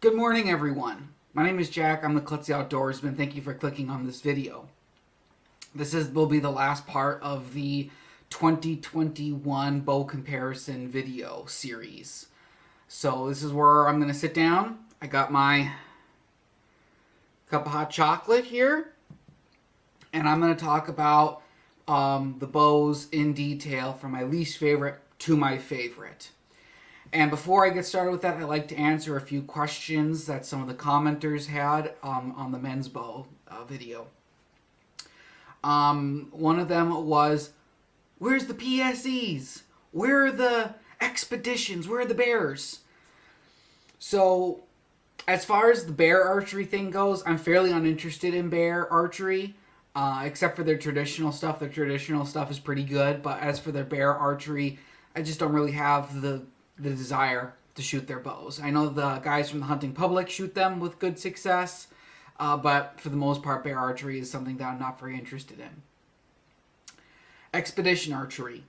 Good morning, everyone. My name is Jack. I'm the Klutzy Outdoorsman. Thank you for clicking on this video. This will be the last part of the 2021 bow comparison video series. So this is where I'm going to sit down. I got my cup of hot chocolate here, and I'm going to talk about the bows in detail from my least favorite to my favorite. And before I get started with that, I'd like to answer a few questions that some of the commenters had on the men's bow video. One of them was, where's the PSEs? Where are the expeditions? Where are the bears? So, as far as the bear archery thing goes, I'm fairly uninterested in bear archery, except for their traditional stuff. Their traditional stuff is pretty good, but as for their bear archery, I just don't really have the desire to shoot their bows. I know the guys from the hunting public shoot them with good success, but for the most part, bear archery is something that I'm not very interested in. Expedition archery.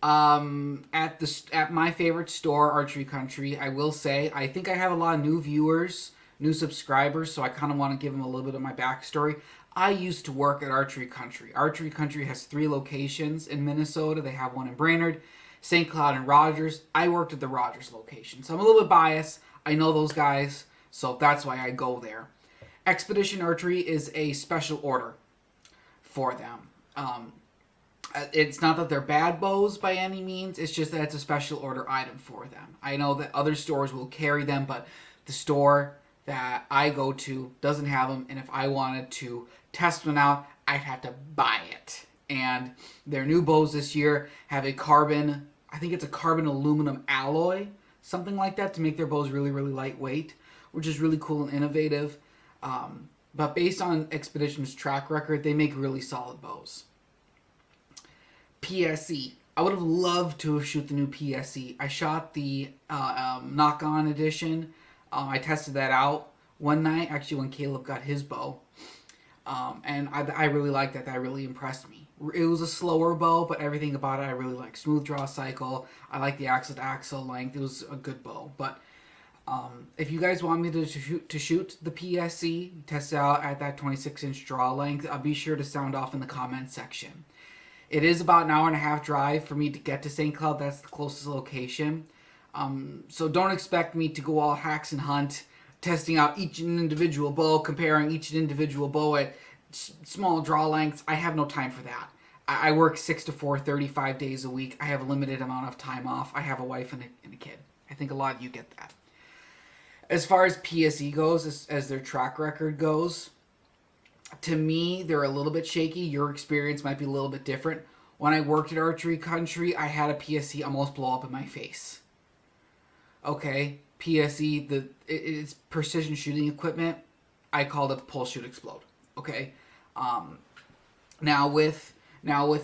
At my favorite store, Archery Country, I will say, I think I have a lot of new viewers, new subscribers, so I kind of want to give them a little bit of my backstory. I used to work at Archery Country. Archery Country has 3 locations in Minnesota. They have one in Brainerd, St. Cloud, and Rogers. I worked at the Rogers location, so I'm a little bit biased. I know those guys, so that's why I go there. Expedition archery is a special order for them. It's not that they're bad bows by any means, it's just that it's a special order item for them. I know that other stores will carry them, but the store that I go to doesn't have them, and if I wanted to test one out, I'd have to buy it. And their new bows this year have a carbon, I think it's a carbon aluminum alloy, something like that, to make their bows really, really lightweight, which is really cool and innovative. But based on Expedition's track record, they make really solid bows. PSE. I would have loved to have shot the new PSE. I shot the knock-on edition. I tested that out one night, actually when Caleb got his bow. And I really liked that. That really impressed me. It was a slower bow, but everything about it I really liked. Smooth draw cycle. I like the axle-to-axle length. It was a good bow. But if you guys want me to shoot the PSE, test it out at that 26-inch draw length, be sure to sound off in the comments section. It is about an hour and a half drive for me to get to St. Cloud. That's the closest location. So don't expect me to go all hacks and hunt, testing out each individual bow, comparing each individual bow at small draw lengths. I have no time for that. I work 6 to 4, 35 days a week. I have a limited amount of time off. I have a wife and a kid. I think a lot of you get that. As far as PSE goes, as their track record goes, to me, they're a little bit shaky. Your experience might be a little bit different. When I worked at Archery Country, I had a PSE almost blow up in my face. Okay, PSE, it's precision shooting equipment. I called it the pull shoot explode. Okay, now with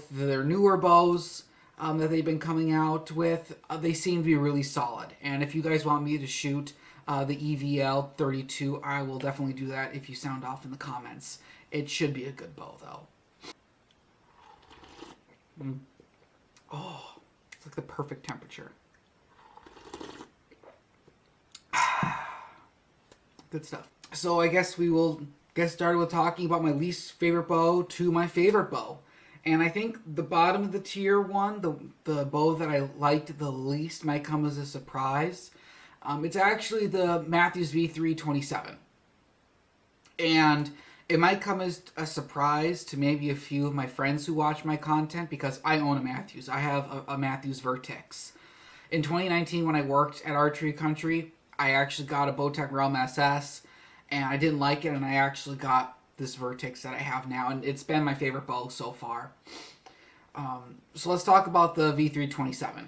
their newer bows that they've been coming out with, they seem to be really solid. And if you guys want me to shoot the EVL 32, I will definitely do that if you sound off in the comments. It should be a good bow, though. Oh, it's like the perfect temperature. Good stuff. So I guess we will get started with talking about my least favorite bow to my favorite bow. And I think the bottom of the tier one, the bow that I liked the least, might come as a surprise. It's actually the Mathews V327. And it might come as a surprise to maybe a few of my friends who watch my content, because I own a Mathews. I have a Mathews Vertex. In 2019, when I worked at Archery Country, I actually got a Bowtech Realm SS, and I didn't like it, and I actually got this Vertex that I have now, and it's been my favorite bow so far. So let's talk about the V327.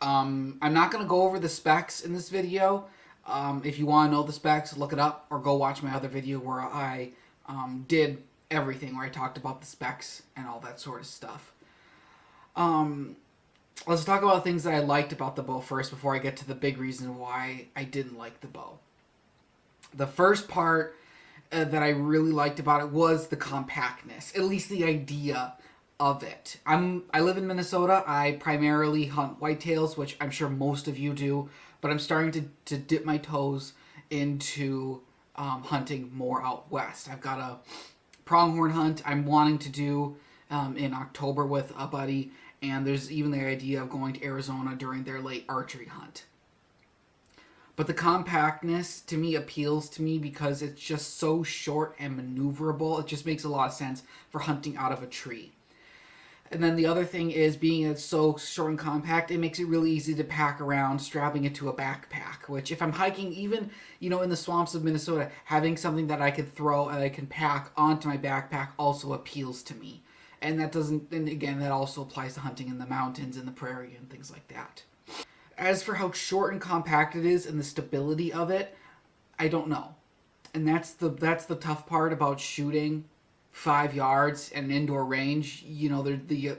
I'm not going to go over the specs in this video. If you want to know the specs, look it up, or go watch my other video where I did everything, where I talked about the specs and all that sort of stuff. Let's talk about things that I liked about the bow first before I get to the big reason why I didn't like the bow. The first part that I really liked about it was the compactness, at least the idea of it. I live in Minnesota. I primarily hunt whitetails, which I'm sure most of you do, but I'm starting to dip my toes into hunting more out west. I've got a pronghorn hunt I'm wanting to do in October with a buddy, and there's even the idea of going to Arizona during their late archery hunt. But the compactness to me appeals to me because it's just so short and maneuverable. It just makes a lot of sense for hunting out of a tree. And then the other thing is, being it's so short and compact, it makes it really easy to pack around, strapping it to a backpack. Which, if I'm hiking, even in the swamps of Minnesota, having something that I could throw and I can pack onto my backpack also appeals to me. And that doesn't. And again, that also applies to hunting in the mountains and the prairie and things like that. As for how short and compact it is and the stability of it, I don't know. And that's the tough part about shooting 5 yards and indoor range. The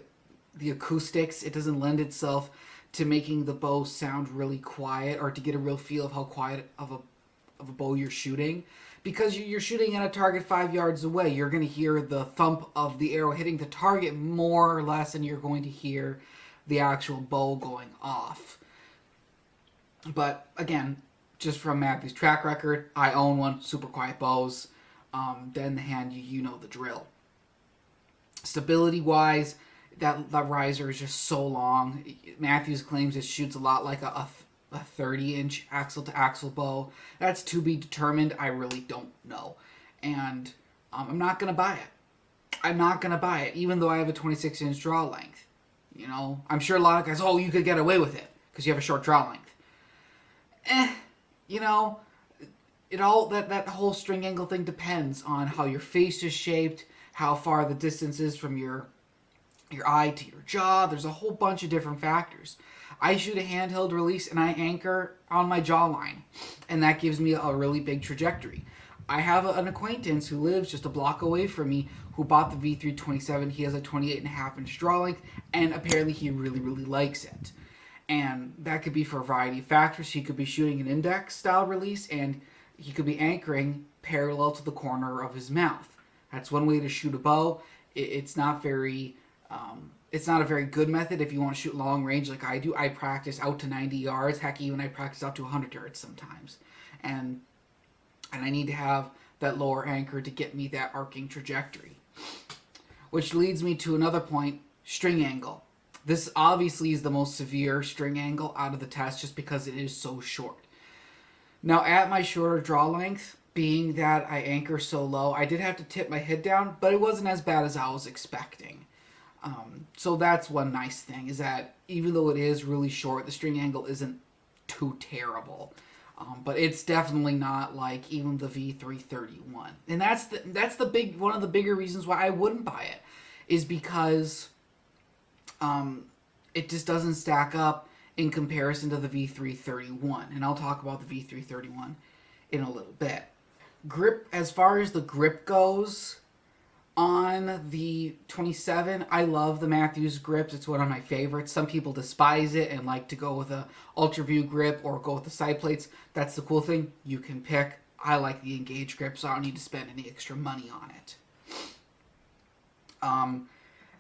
acoustics, it doesn't lend itself to making the bow sound really quiet, or to get a real feel of how quiet of a bow you're shooting. Because you're shooting at a target 5 yards away, you're going to hear the thump of the arrow hitting the target more or less than you're going to hear the actual bow going off. But again, just from Matthew's track record, I own one, super quiet bows. Then the hand, you know the drill. Stability wise, that riser is just so long. Matthews claims it shoots a lot like a 30-inch axle to axle bow. That's to be determined. I really don't know. And I'm not going to buy it. I'm not going to buy it, even though I have a 26-inch draw length. I'm sure a lot of guys, you could get away with it because you have a short draw length. It all that whole string angle thing depends on how your face is shaped, how far the distance is from your eye to your jaw. There's a whole bunch of different factors. I shoot a handheld release and I anchor on my jawline, and that gives me a really big trajectory. I have an acquaintance who lives just a block away from me who bought the V327. He has a 28.5-inch draw length, and apparently he really, really likes it. And that could be for a variety of factors. He could be shooting an index style release, and he could be anchoring parallel to the corner of his mouth. That's one way to shoot a bow. It's not very, it's not a very good method if you want to shoot long range like I do. I practice out to 90 yards. Heck, even I practice out to 100 yards sometimes. And I need to have that lower anchor to get me that arcing trajectory. Which leads me to another point, string angle. This obviously is the most severe string angle out of the test just because it is so short. Now, at my shorter draw length, being that I anchor so low, I did have to tip my head down, but it wasn't as bad as I was expecting. So that's one nice thing, is that even though it is really short, the string angle isn't too terrible. But it's definitely not like even the V331. And that's one of the bigger reasons why I wouldn't buy it, is because it just doesn't stack up in comparison to the V331. And I'll talk about the V331 in a little bit. Grip, as far as the grip goes on the 27, I love the Matthews grips. It's one of my favorites. Some people despise it and like to go with a Ultra View grip or go with the side plates. That's the cool thing. You can pick. I like the Engage grip, so I don't need to spend any extra money on it.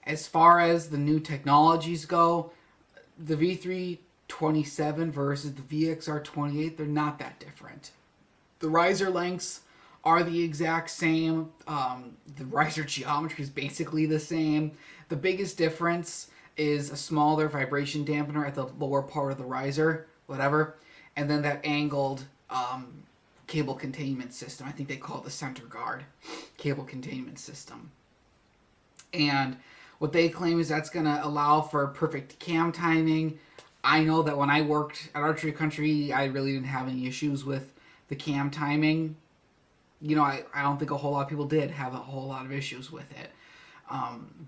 As far as the new technologies go, the V327 versus the VXR28, they're not that different. The riser lengths are the exact same. The riser geometry is basically the same. The biggest difference is a smaller vibration dampener at the lower part of the riser, whatever, and then that angled cable containment system. I think they call it the center guard cable containment system. And what they claim is that's going to allow for perfect cam timing. I know that when I worked at Archery Country, I really didn't have any issues with the cam timing. I don't think a whole lot of people did have a whole lot of issues with it.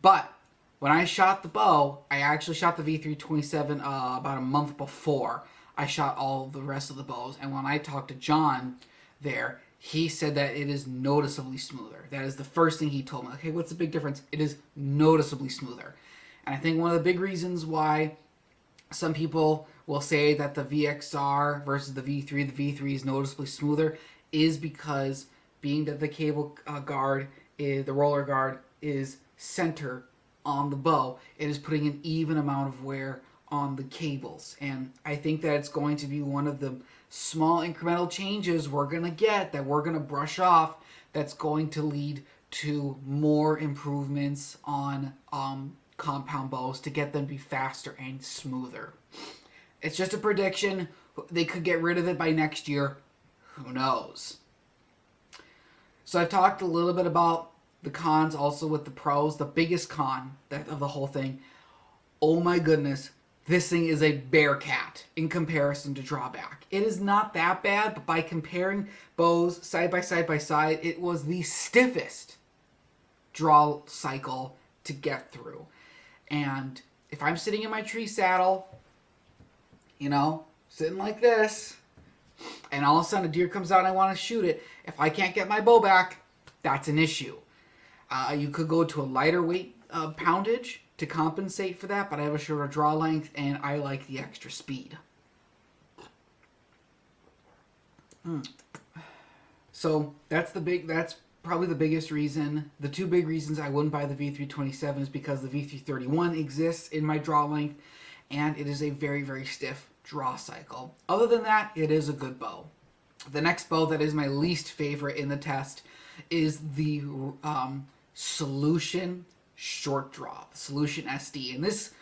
But when I shot the bow, I actually shot the V327 about a month before I shot all the rest of the bows. And when I talked to John there, he said that it is noticeably smoother. That is the first thing he told me. Okay, what's the big difference? It is noticeably smoother. And I think one of the big reasons why some people will say that the VXR versus the V3 is noticeably smoother is because being that the cable guard, the roller guard, is center on the bow, it is putting an even amount of wear on the cables. And I think that it's going to be one of the small incremental changes we're going to get, that we're going to brush off, that's going to lead to more improvements on compound bows to get them to be faster and smoother. It's just a prediction. They could get rid of it by next year. Who knows? So I've talked a little bit about the cons also with the pros. The biggest con of the whole thing, oh my goodness, this thing is a bear cat in comparison to drawback. It is not that bad, but by comparing bows side by side, it was the stiffest draw cycle to get through. And if I'm sitting in my tree saddle, you know, sitting like this, and all of a sudden a deer comes out and I want to shoot it, if I can't get my bow back, that's an issue. You could go to a lighter weight poundage to compensate for that, but I have a shorter draw length and I like the extra speed. So that's probably the biggest reason. The two big reasons I wouldn't buy the V327 is because the V331 exists in my draw length and it is a very, very stiff draw cycle. Other than that, it is a good bow. The next bow that is my least favorite in the test is the Solution short draw, the Solution SD. And this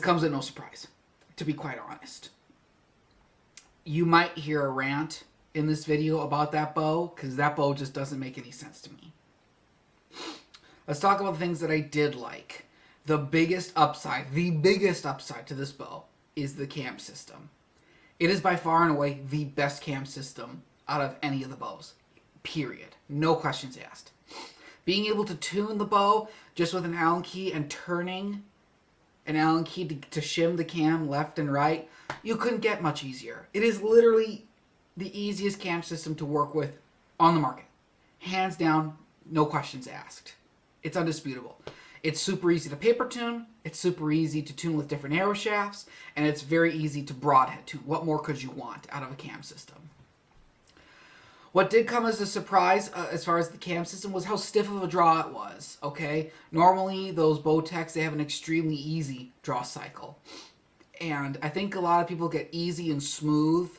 comes at no surprise, to be quite honest. You might hear a rant in this video about that bow, because that bow just doesn't make any sense to me. Let's talk about the things that I did like. The biggest upside to this bow is the cam system. It is by far and away the best cam system out of any of the bows. Period. No questions asked. Being able to tune the bow just with an Allen key and turning an Allen key to shim the cam left and right, you couldn't get much easier. It is literally the easiest cam system to work with on the market. Hands down, no questions asked. It's undisputable. It's super easy to paper tune, it's super easy to tune with different arrow shafts, and it's very easy to broadhead tune. What more could you want out of a cam system? What did come as a surprise as far as the cam system was how stiff of a draw it was, okay? Normally, those Bowtechs, they have an extremely easy draw cycle. And I think a lot of people get easy and smooth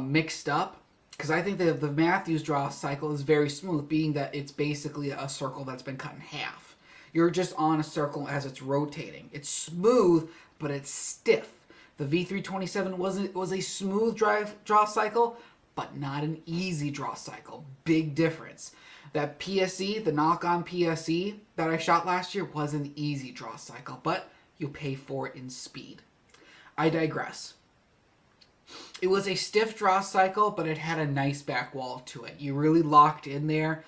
mixed up, because I think the Matthews draw cycle is very smooth, being that it's basically a circle that's been cut in half. You're just on a circle as it's rotating. It's smooth, but it's stiff. The V327 was a smooth draw cycle, but not an easy draw cycle. Big difference. That PSE, the knock-on PSE that I shot last year, was an easy draw cycle, but you pay for it in speed. I digress. It was a stiff draw cycle, but it had a nice back wall to it. You really locked in there.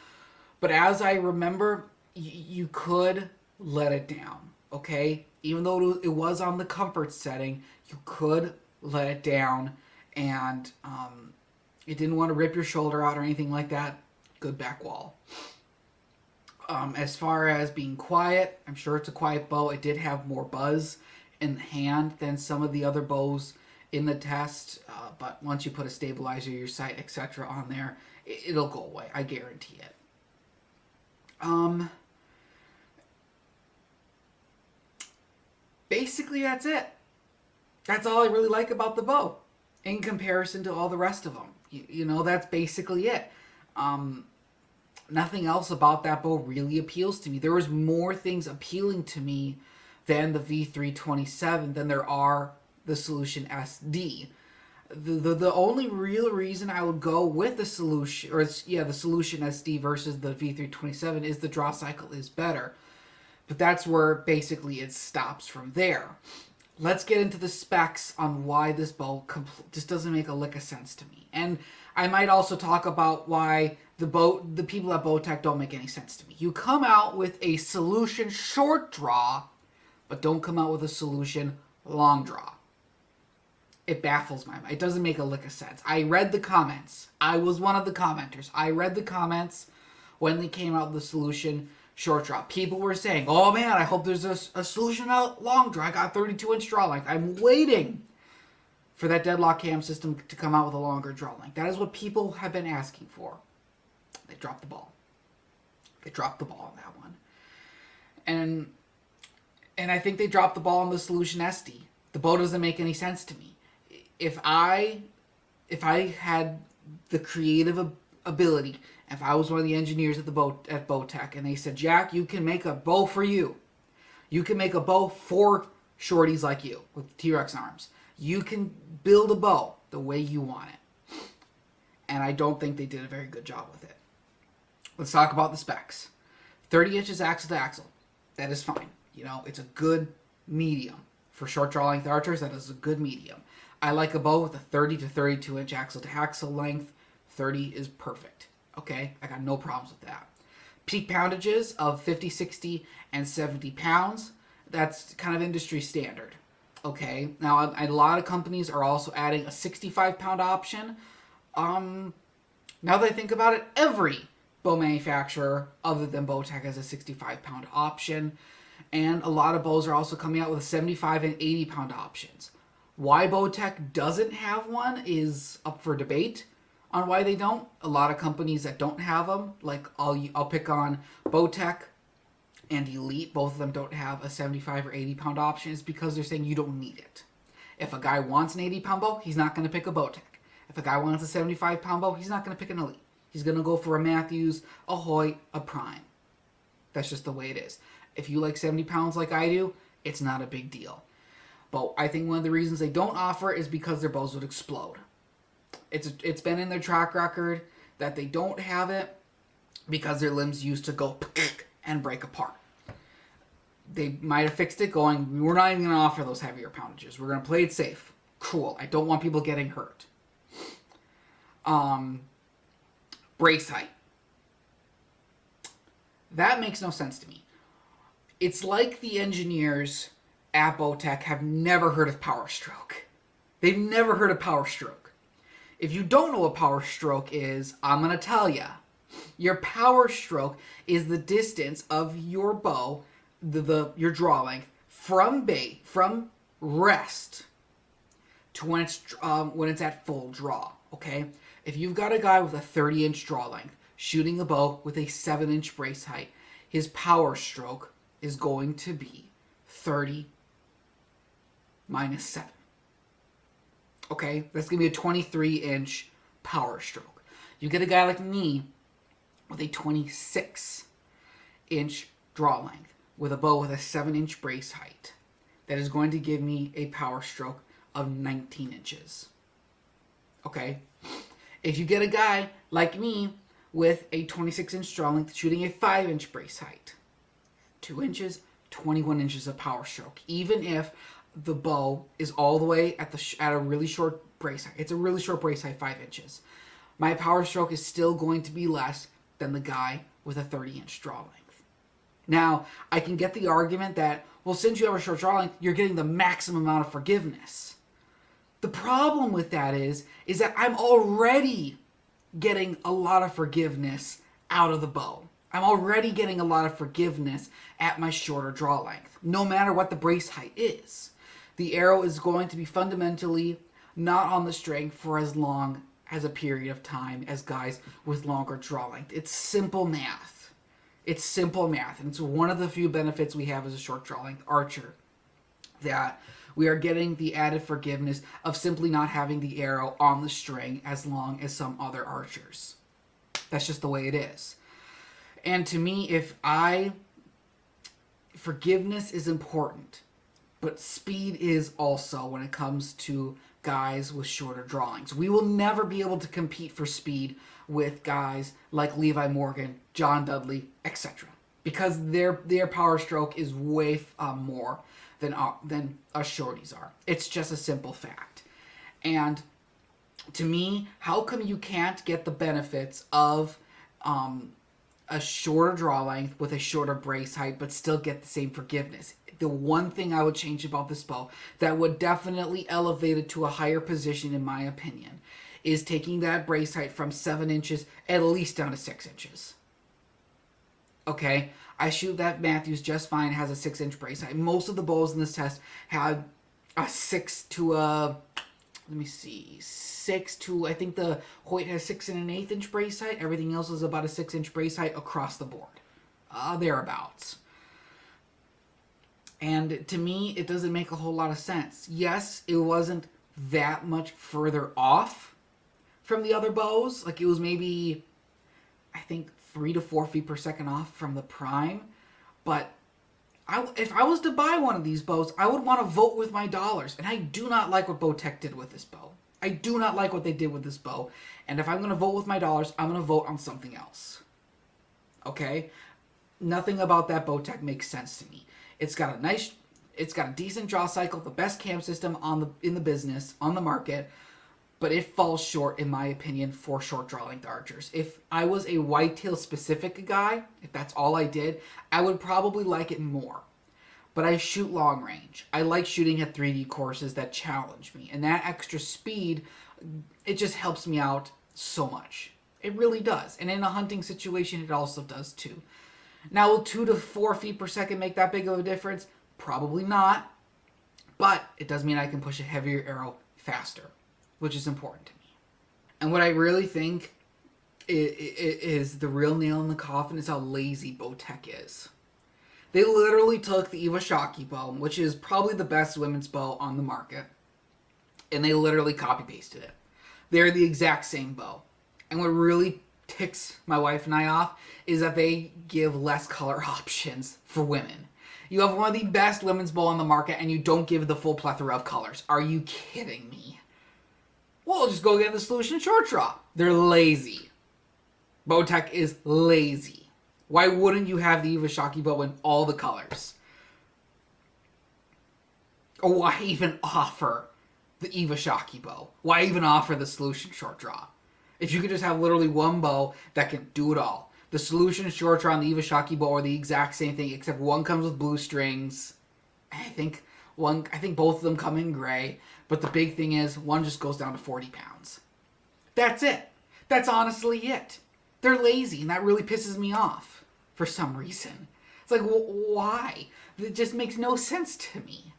But as I remember, you could let it down, okay? Even though it was on the comfort setting, you could let it down, and it didn't want to rip your shoulder out or anything like that. Good back wall. As far as being quiet, I'm sure it's a quiet bow. It did have more buzz in the hand than some of the other bows in the test, but once you put a stabilizer, your sight, etc. on there, it'll go away. I guarantee it. Basically, that's it. That's all I really like about the bow in comparison to all the rest of them. You know, that's basically it. Nothing else about that bow really appeals to me. There was more things appealing to me than the V327 than there are the Solution SD. The only real reason I would go with the Solution, the Solution SD versus the V327 is the draw cycle is better. But that's where basically it stops from there. Let's get into the specs on why this bow just doesn't make a lick of sense to me. And I might also talk about why the people at Bowtech don't make any sense to me. You come out with a Solution short draw, but don't come out with a Solution long draw. It baffles my mind. It doesn't make a lick of sense. I read the comments. I was one of the commenters. I read the comments when they came out with the Solution short draw. People were saying, oh man, I hope there's a Solution long draw. I got 32-inch draw length. I'm waiting for that deadlock cam system to come out with a longer draw length. That is what people have been asking for. They dropped the ball. They dropped the ball on that one. And I think they dropped the ball on the Solution SD. The bow doesn't make any sense to me. If I had the creative ability, if I was one of the engineers at Bowtech, and they said, Jack, you can make a bow for you. You can make a bow for shorties like you with T-Rex arms. You can build a bow the way you want it. And I don't think they did a very good job with it. Let's talk about the specs. 30 inches axle to axle. That is fine. You know, it's a good medium. For short draw length archers, that is a good medium. I like a bow with a 30 to 32 inch axle to axle length. 30 is perfect. Okay, I got no problems with that. Peak poundages of 50, 60, and 70 pounds. That's kind of industry standard. Okay, now a lot of companies are also adding a 65 pound option. Now that I think about it, every bow manufacturer other than Bowtech has a 65 pound option. And a lot of bows are also coming out with 75 and 80 pound options. Why Bowtech doesn't have one is up for debate on why they don't. A lot of companies that don't have them, like I'll pick on Bowtech and Elite, both of them don't have a 75 or 80 pound option. It's because they're saying you don't need it. If a guy wants an 80 pound bow, he's not going to pick a Bowtech. If a guy wants a 75 pound bow, he's not going to pick an Elite. He's going to go for a Matthews, a Hoyt, a Prime. That's just the way it is. If you like 70 pounds like I do, it's not a big deal. But I think one of the reasons they don't offer it is because their bows would explode. It's been in their track record that they don't have it because their limbs used to go and break apart. They might have fixed it going, we're not even going to offer those heavier poundages. We're going to play it safe. Cool. I don't want people getting hurt. Brace height. That makes no sense to me. It's like the engineers at Bowtech have never heard of power stroke. They've never heard of power stroke. If you don't know what power stroke is, I'm going to tell you. Your power stroke is the distance of your bow, your draw length, from rest to when it's at full draw. Okay? If you've got a guy with a 30-inch draw length shooting a bow with a 7-inch brace height, his power stroke is going to be 30 minus 7. Okay? That's going to be a 23-inch power stroke. You get a guy like me with a 26-inch draw length with a bow with a 7-inch brace height. That is going to give me a power stroke of 19 inches. Okay? If you get a guy like me with a 26-inch draw length shooting a 5-inch brace height, 2 inches, 21 inches of power stroke. Even if the bow is all the way at a really short brace height. It's a really short brace height, 5 inches. My power stroke is still going to be less than the guy with a 30-inch draw length. Now, I can get the argument that, well, since you have a short draw length, you're getting the maximum amount of forgiveness. The problem with that is that I'm already getting a lot of forgiveness out of the bow. I'm already getting a lot of forgiveness at my shorter draw length, no matter what the brace height is. The arrow is going to be fundamentally not on the string for as long as a period of time as guys with longer draw length. It's simple math. It's simple math, and it's one of the few benefits we have as a short draw length archer, that we are getting the added forgiveness of simply not having the arrow on the string as long as some other archers. That's just the way it is. And to me, forgiveness is important, but speed is also when it comes to guys with shorter drawings. We will never be able to compete for speed with guys like Levi Morgan, John Dudley, etc. because their power stroke is way more than us shorties are. It's just a simple fact. And to me, how come you can't get the benefits of a shorter draw length with a shorter brace height but still get the same forgiveness? The one thing I would change about this bow that would definitely elevate it to a higher position, in my opinion, is taking that brace height from 7 inches at least down to 6 inches. Okay? I shoot that Matthews just fine, has a 6-inch brace height. Most of the bows in this test had a 6 to a... Let me see. 6 to... I think the Hoyt has 6 and an 1/8 inch brace height. Everything else is about a 6-inch brace height across the board. Thereabouts. And to me, it doesn't make a whole lot of sense. Yes, it wasn't that much further off from the other bows. Like, it was maybe, I think, 3 to 4 feet per second off from the Prime. But if I was to buy one of these bows, I would want to vote with my dollars. And I do not like what Bowtech did with this bow. I do not like what they did with this bow. And if I'm going to vote with my dollars, I'm going to vote on something else. Okay? Nothing about that Bowtech makes sense to me. It's got a decent draw cycle, the best cam system in the business, on the market, but it falls short, in my opinion, for short draw length archers. If I was a whitetail specific guy, if that's all I did, I would probably like it more. But I shoot long range. I like shooting at 3D courses that challenge me, and that extra speed, it just helps me out so much. It really does. And in a hunting situation, it also does too. Now, will 2 to 4 feet per second make that big of a difference? Probably not. But it does mean I can push a heavier arrow faster, which is important to me. And what I really think is the real nail in the coffin is how lazy Bowtech is. They literally took the Iwasaki bow, which is probably the best women's bow on the market, and they literally copy-pasted it. They're the exact same bow. And what really ticks my wife and I off is that they give less color options for women. You have one of the best women's bow on the market and you don't give the full plethora of colors. Are you kidding me? Well, just go get the Solution Short Draw. They're lazy. Bowtech is lazy. Why wouldn't you have the Iwasaki bow in all the colors? Or why even offer the Iwasaki bow? Why even offer the Solution Short Draw? If you could just have literally one bow that can do it all. The Solution Short Draw and the Iwasaki bow are the exact same thing, except one comes with blue strings. I think both of them come in gray. But the big thing is, one just goes down to 40 pounds. That's it. That's honestly it. They're lazy, and that really pisses me off for some reason. It's like, why? It just makes no sense to me.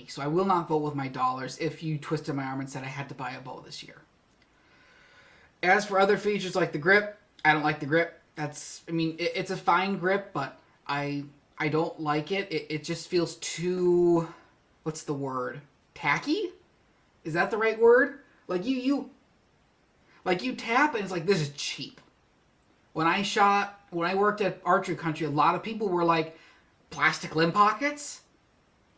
So I will not vote with my dollars if you twisted my arm and said I had to buy a bow this year. As for other features like the grip, I don't like the grip. It's a fine grip, but I don't like it. It just feels too, what's the word? Tacky? Is that the right word? Like you tap and it's like, this is cheap. When I worked at Archery Country, a lot of people were like, plastic limb pockets?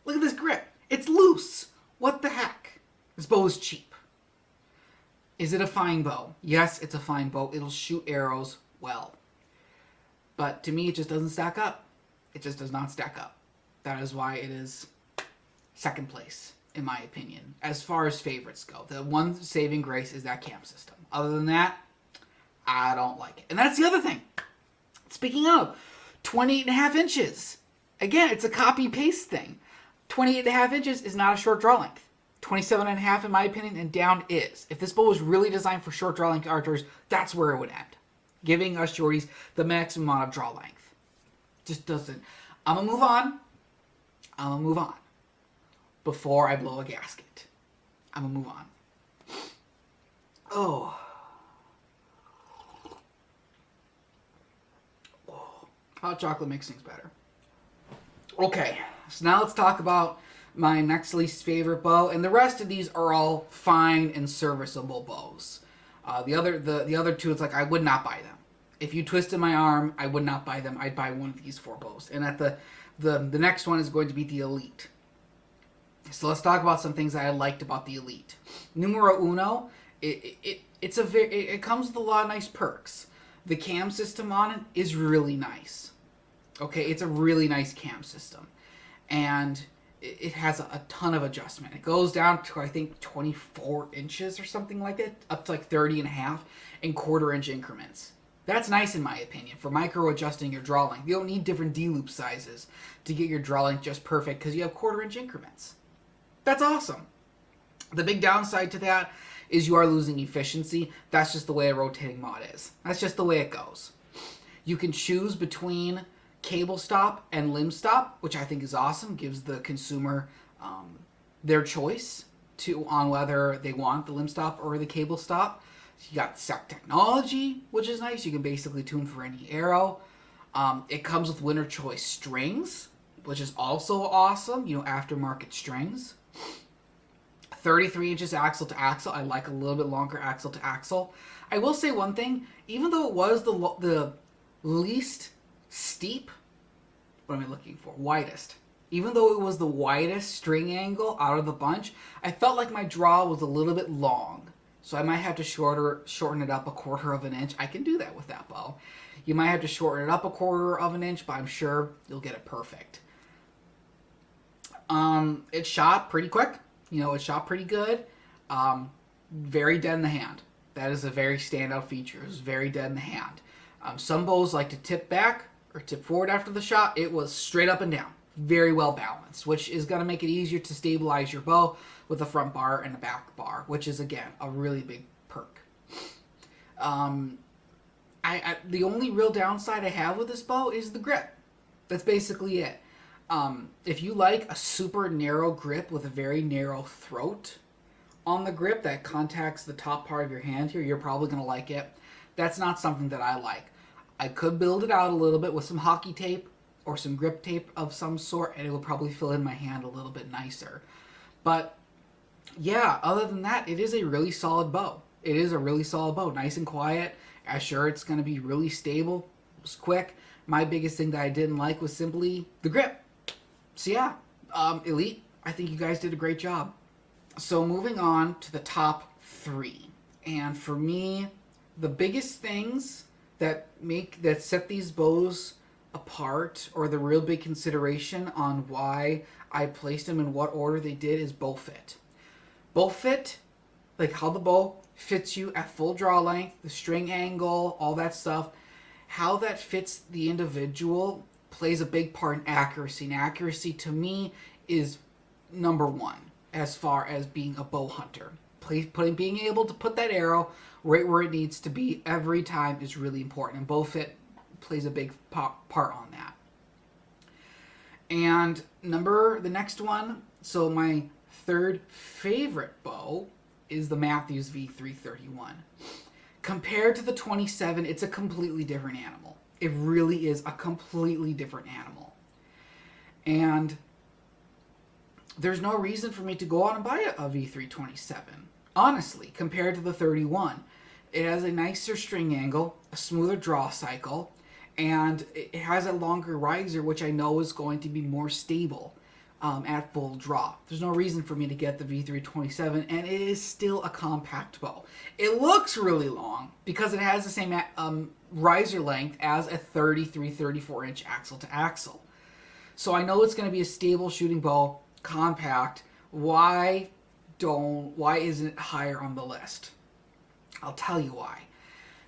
Look at this grip. It's loose. What the heck? This bow is cheap. Is it a fine bow? Yes, it's a fine bow. It'll shoot arrows well. But to me, it just doesn't stack up. It just does not stack up. That is why it is second place, in my opinion, as far as favorites go. The one saving grace is that cam system. Other than that, I don't like it. And that's the other thing. Speaking of, 28.5 inches. Again, it's a copy-paste thing. 28.5 inches is not a short draw length. 27.5 in my opinion, and down is. If this bow was really designed for short draw length archers, that's where it would end. Giving us shorties the maximum amount of draw length. Just doesn't. I'm going to move on. Before I blow a gasket. I'm going to move on. Oh. Hot chocolate makes things better. Okay, so now let's talk about my next least favorite bow, and the rest of these are all fine and serviceable bows. The other two, it's like I would not buy them. If you twisted my arm, I would not buy them. I'd buy one of these 4 bows. And at the next one is going to be the Elite. So let's talk about some things that I liked about the Elite. Numero uno, it comes with a lot of nice perks. The cam system on it is really nice. Okay, it's a really nice cam system. And it has a ton of adjustment. It goes down to, I think, 24 inches or something like that, up to like 30 and a half in quarter-inch increments. That's nice in my opinion for micro-adjusting your draw length. You don't need different D-loop sizes to get your draw length just perfect because you have quarter-inch increments. That's awesome. The big downside to that is you are losing efficiency. That's just the way a rotating mod is. That's just the way it goes. You can choose between cable stop and limb stop, which I think is awesome. Gives the consumer their choice on whether they want the limb stop or the cable stop. You got SEC technology, which is nice. You can basically tune for any arrow. It comes with winner choice strings, which is also awesome, aftermarket strings. 33 inches axle to axle. I like a little bit longer axle to axle. I will say one thing, even though it was the least steep, what am I looking for? Widest. Even though it was the widest string angle out of the bunch, I felt like my draw was a little bit long. So I might have to shorten it up 1/4 of an inch. I can do that with that bow. You might have to shorten it up 1/4 of an inch, but I'm sure you'll get it perfect. It shot pretty quick. It shot pretty good. Very dead in the hand. That is a very standout feature. It was very dead in the hand. Some bows like to tip back or tip forward after the shot. It was straight up and down. Very well balanced, which is going to make it easier to stabilize your bow with a front bar and a back bar, which is, again, a really big perk. The only real downside I have with this bow is the grip. That's basically it. If you like a super narrow grip with a very narrow throat on the grip that contacts the top part of your hand here, you're probably going to like it. That's not something that I like. I could build it out a little bit with some hockey tape or some grip tape of some sort, and it will probably fill in my hand a little bit nicer. But yeah, other than that, it is a really solid bow. It is a really solid bow. Nice and quiet. I'm sure it's going to be really stable. It was quick. My biggest thing that I didn't like was simply the grip. So yeah, Elite, I think you guys did a great job. So moving on to the top 3. And for me, the biggest things that set these bows apart, or the real big consideration on why I placed them in what order they did, is bow fit. Bow fit, like how the bow fits you at full draw length, the string angle, all that stuff, how that fits the individual plays a big part in accuracy. And accuracy to me is number 1 as far as being a bow hunter. Being able to put that arrow right where it needs to be every time is really important, and bow fit plays a big part on that. And the next one, so my third favorite bow is the Mathews V331. Compared to the 27, it's a completely different animal. It really is a completely different animal. And there's no reason for me to go out and buy a V327. Honestly, compared to the 31. It has a nicer string angle, a smoother draw cycle, and it has a longer riser, which I know is going to be more stable at full draw. There's no reason for me to get the V327, and it is still a compact bow. It looks really long because it has the same riser length as a 34 inch axle to axle. So I know it's going to be a stable shooting bow, compact. Why isn't it higher on the list? I'll tell you why.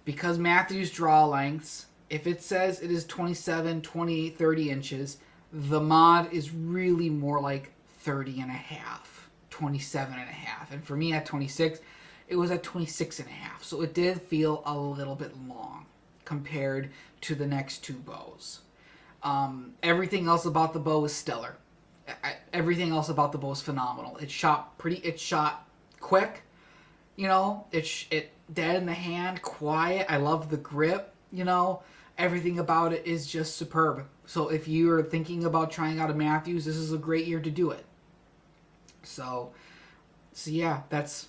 Because Mathews draw lengths, if it says it is 27, 28, 30 inches, the mod is really more like 30 and a half, 27 and a half. And for me at 26, it was at 26 and a half. So it did feel a little bit long compared to the next 2 bows. Everything else about the bow is stellar. Everything else about the bow is phenomenal. It shot quick, it dead in the hand, quiet. I love the grip, everything about it is just superb. So if you're thinking about trying out a Mathews, this is a great year to do it. So yeah, that's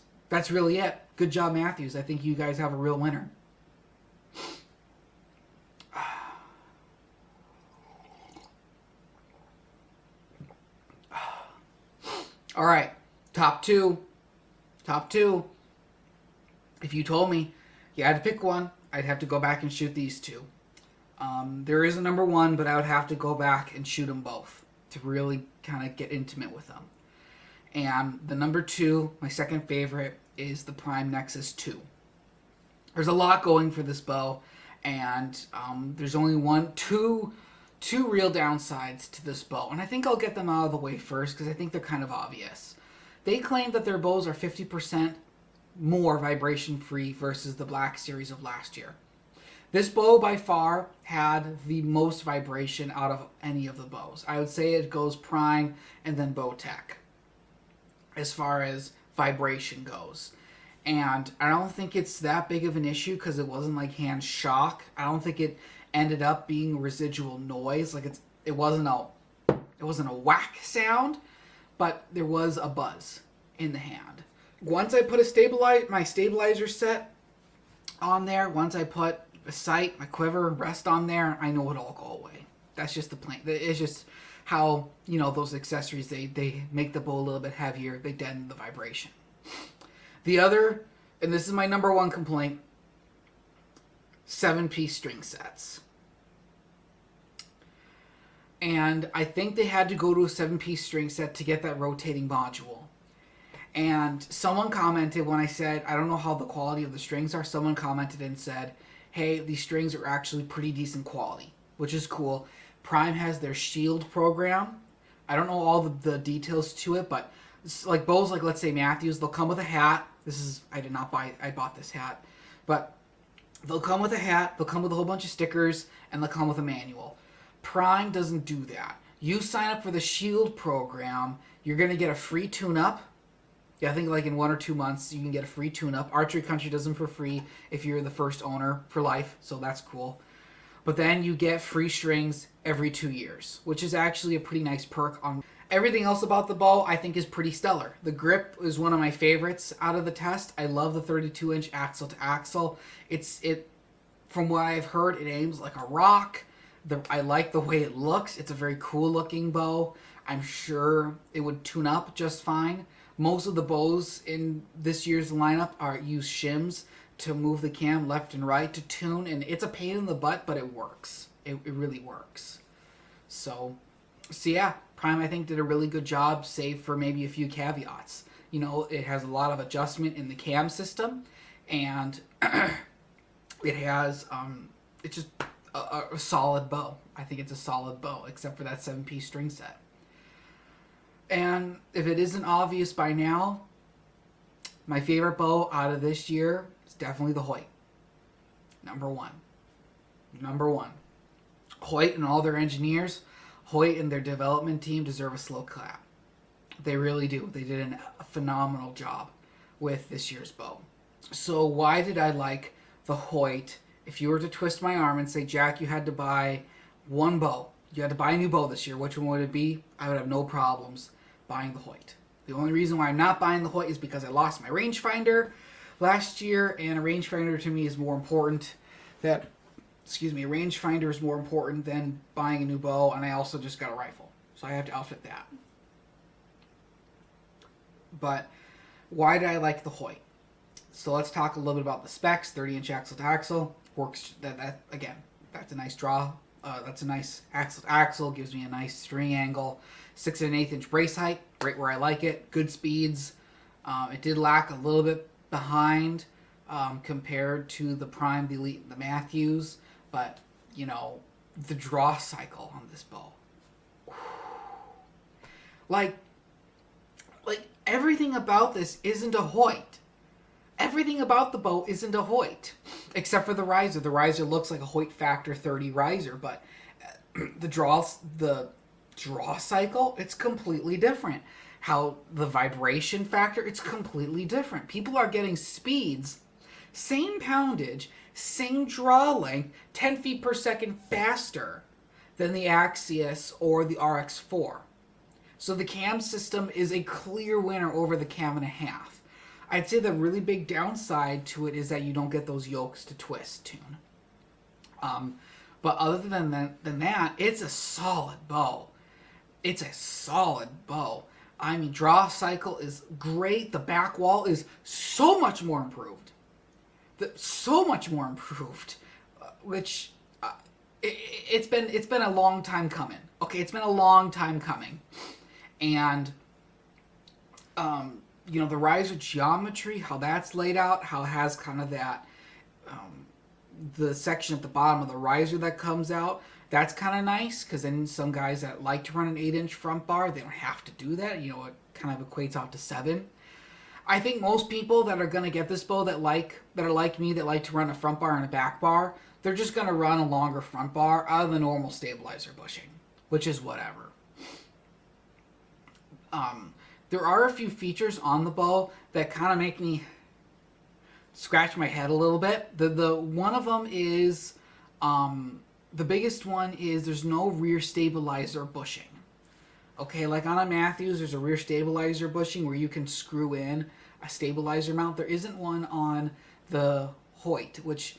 really it. Good job, Mathews. I think you guys have a real winner. All right, top two. If you told me you had to pick one, I'd have to go back and shoot these 2. There is a number 1, but I would have to go back and shoot them both to really kind of get intimate with them. And the number 2, my second favorite, is the Prime Nexus 2. There's a lot going for this bow, and there's only two real downsides to this bow, and I think I'll get them out of the way first because I think they're kind of obvious. They claim that their bows are 50% more vibration free versus the Black Series of last year. This bow by far had the most vibration out of any of the bows. I would say it goes Prime and then Bowtech as far as vibration goes. And I don't think it's that big of an issue because it wasn't like hand shock. I don't think it ended up being residual noise. Like it wasn't It wasn't a whack sound, but there was a buzz in the hand. Once I put my stabilizer set on there, once I put a sight, my quiver, rest on there, I know it'll all go away. That's just the plan. It's just how, those accessories, they make the bow a little bit heavier. They deaden the vibration. The other, and this is my number one complaint, 7-piece string sets. And I think they had to go to a 7-piece string set to get that rotating module. And someone commented when I said, I don't know how the quality of the strings are, someone commented and said, hey, these strings are actually pretty decent quality, which is cool. Prime has their Shield program. I don't know all the details to it, but like bows, like let's say Matthews, they'll come with a hat. I bought this hat. But they'll come with a hat, they'll come with a whole bunch of stickers, and they'll come with a manual. Prime doesn't do that. You sign up for the Shield program, you're going to get a free tune-up. Yeah, I think like in 1 or 2 months you can get a free tune-up. Archery Country does them for free if you're the first owner for life, so that's cool. But then you get free strings every 2 years, which is actually a pretty nice perk. On everything else about the bow, I think is pretty stellar. The grip is one of my favorites out of the test. I love the 32-inch axle to axle. From what I've heard, it aims like a rock. I like the way it looks. It's a very cool looking bow. I'm sure it would tune up just fine. Most of the bows in this year's lineup use shims to move the cam left and right to tune, and it's a pain in the butt, but it works. It really works. So yeah, Prime I think did a really good job, save for maybe a few caveats. It has a lot of adjustment in the cam system, and it has it's just a solid bow. I think it's a solid bow, except for that 7-piece string set. And if it isn't obvious by now, my favorite bow out of this year is definitely the Hoyt. Number one. Hoyt and all their engineers, Hoyt and their development team deserve a slow clap. They really do. They did a phenomenal job with this year's bow. So why did I like the Hoyt? If you were to twist my arm and say, Jack, you had to buy one bow, you had to buy a new bow this year, which one would it be? I would have no problems buying the Hoyt. The only reason why I'm not buying the Hoyt is because I lost my rangefinder last year, and a rangefinder to me is more important. A rangefinder is more important than buying a new bow, and I also just got a rifle, so I have to outfit that. But why did I like the Hoyt? So let's talk a little bit about the specs. 30-inch axle to axle works. That's a nice draw. That's a nice axle to axle. Gives me a nice string angle. 6 1/8 inch brace height, right where I like it. Good speeds. It did lack a little bit behind compared to the Prime, the Elite, and the Matthews, but the draw cycle on this bow. Like everything about this isn't a Hoyt. Everything about the bow isn't a Hoyt, except for the riser. The riser looks like a Hoyt Factor 30 riser, but the draw cycle, it's completely different. How the vibration factor, it's completely different. People are getting speeds, same poundage, same draw length, 10 feet per second faster than the Axios or the RX4. So the cam system is a clear winner over the cam and a half. I'd say the really big downside to it is that you don't get those yokes to twist tune. But other than that, it's a solid bow. I mean, draw cycle is great. The back wall is so much more improved. Which it's been a long time coming. Okay, it's been a long time coming, and the riser geometry, how that's laid out, how it has kind of that the section at the bottom of the riser that comes out. That's kind of nice, because then some guys that like to run an 8-inch front bar, they don't have to do that. It kind of equates out to 7. I think most people that are going to get this bow that are like me, that like to run a front bar and a back bar, they're just going to run a longer front bar out of the normal stabilizer bushing, which is whatever. There are a few features on the bow that kind of make me scratch my head a little bit. The one of them is... the biggest one is there's no rear stabilizer bushing. Okay, like on a Matthews, there's a rear stabilizer bushing where you can screw in a stabilizer mount. There isn't one on the Hoyt, which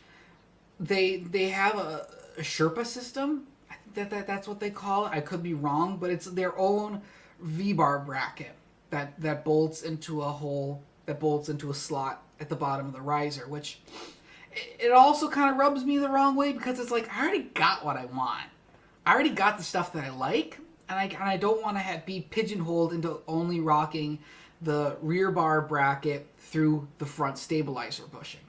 they have a Sherpa system. I think that's what they call it. I could be wrong, but it's their own V-bar bracket that bolts into a hole, that bolts into a slot at the bottom of the riser, which it also kind of rubs me the wrong way because it's like I already got what I want. I already got the stuff that I like, and I don't want to be pigeonholed into only rocking the rear bar bracket through the front stabilizer bushing.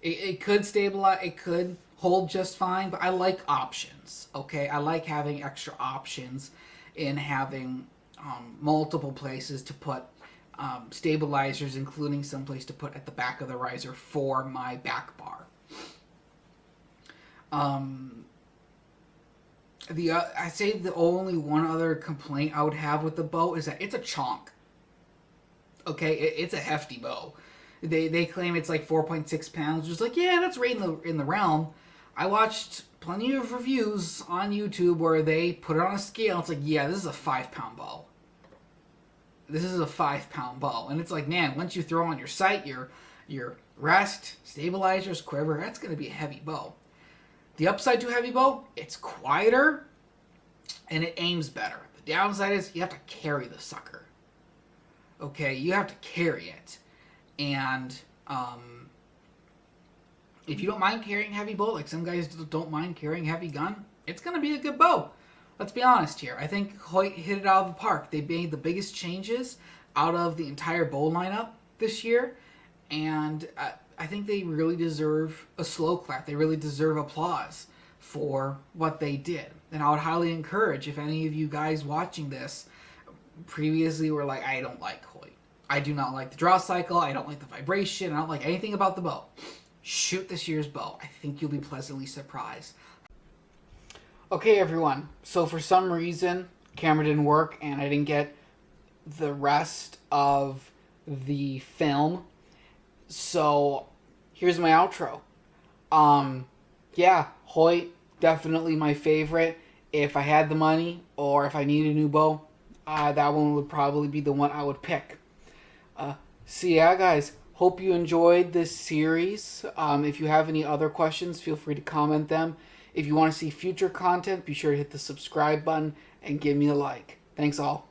It could stabilize, it could hold just fine, but I like options, okay? I like having extra options in having multiple places to put stabilizers, including some place to put at the back of the riser for my back bar. I'd say the only one other complaint I would have with the bow is that it's a chonk. Okay, it's a hefty bow. They claim it's like 4.6 pounds. Just like, yeah, that's right in the realm. I watched plenty of reviews on YouTube where they put it on a scale. It's like, yeah, this is a 5-pound bow. This is a 5-pound bow. And it's like, man, once you throw on your sight, your rest, stabilizers, quiver, that's going to be a heavy bow. The upside to a heavy bow, it's quieter and it aims better. The downside is you have to carry the sucker. Okay, you have to carry it. And if you don't mind carrying heavy bow, like some guys don't mind carrying heavy gun, it's going to be a good bow. Let's be honest here. I think Hoyt hit it out of the park. They made the biggest changes out of the entire bow lineup this year. And I think they really deserve a slow clap. They really deserve applause for what they did. And I would highly encourage, if any of you guys watching this previously were like, I don't like Hoyt. I do not like the draw cycle. I don't like the vibration. I don't like anything about the bow. Shoot this year's bow. I think you'll be pleasantly surprised. Okay, everyone. So for some reason, camera didn't work and I didn't get the rest of the film. So here's my outro. Yeah, Hoyt, definitely my favorite. If I had the money or if I needed a new bow, that one would probably be the one I would pick. So yeah, guys, hope you enjoyed this series. If you have any other questions, feel free to comment them. If you want to see future content, be sure to hit the subscribe button and give me a like. Thanks all.